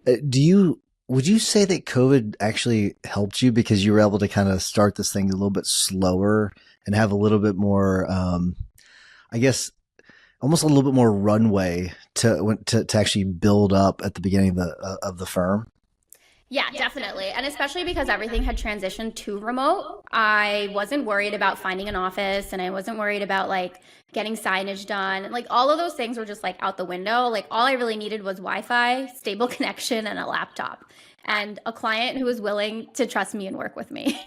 Would you say that COVID actually helped you because you were able to kind of start this thing a little bit slower and have a little bit more, I guess, almost a little bit more runway to actually build up at the beginning of the firm? Yeah, definitely. And especially because everything had transitioned to remote, I wasn't worried about finding an office and I wasn't worried about like getting signage done. Like all of those things were just like out the window. Like all I really needed was Wi-Fi, stable connection, and a laptop and a client who was willing to trust me and work with me.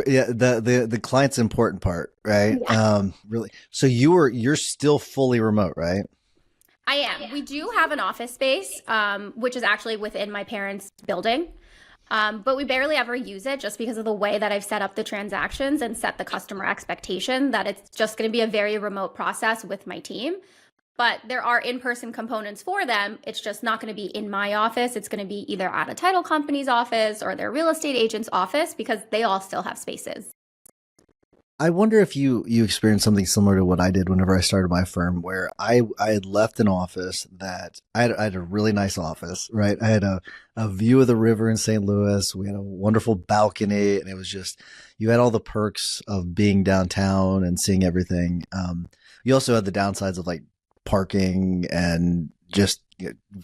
Yeah, the client's important part, right? Yeah. Really. So you're still fully remote, right? I am. We do have an office space, which is actually within my parents' building. But we barely ever use it just because of the way that I've set up the transactions and set the customer expectation that it's just going to be a very remote process with my team. But there are in person components for them. It's just not going to be in my office. It's going to be either at a title company's office or their real estate agent's office because they all still have spaces. I wonder if you experienced something similar to what I did whenever I started my firm, where I had left an office that I had a really nice office, right? I had a view of the river in St. Louis. We had a wonderful balcony, and it was just you had all the perks of being downtown and seeing everything. You also had the downsides of like parking and just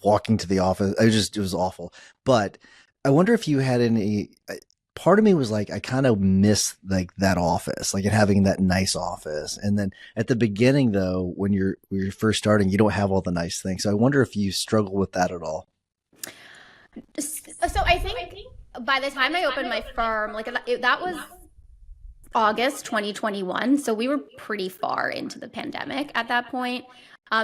walking to the office. It was awful. But I wonder if you had any. Part of me was like, I kind of miss like that office, like it having that nice office. And then at the beginning, though, when you're first starting, you don't have all the nice things. So I wonder if you struggle with that at all. So I think by the time I opened my firm, like that was August 2021. So we were pretty far into the pandemic at that point.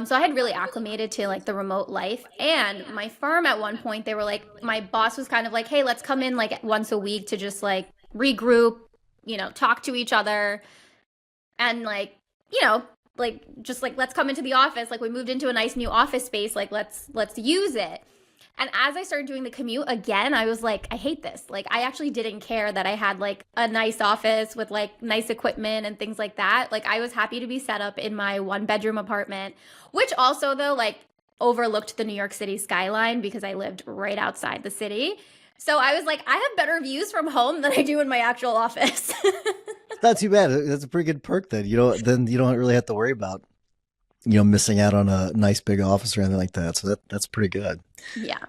So I had really acclimated to like the remote life. And my firm at one point, they were like, my boss was kind of like, hey, let's come in like once a week to just like regroup, talk to each other and like, you know, like just like let's come into the office. Like we moved into a nice new office space. Like let's use it. And as I started doing the commute again, I was like, I hate this. Like, I actually didn't care that I had like a nice office with like nice equipment and things like that. Like, I was happy to be set up in my one bedroom apartment, which also, though, like overlooked the New York City skyline because I lived right outside the city. So I was like, I have better views from home than I do in my actual office. It's not too bad. That's a pretty good perk then. Then you don't really have to worry about, missing out on a nice big office or anything like that. So that's pretty good. Yeah.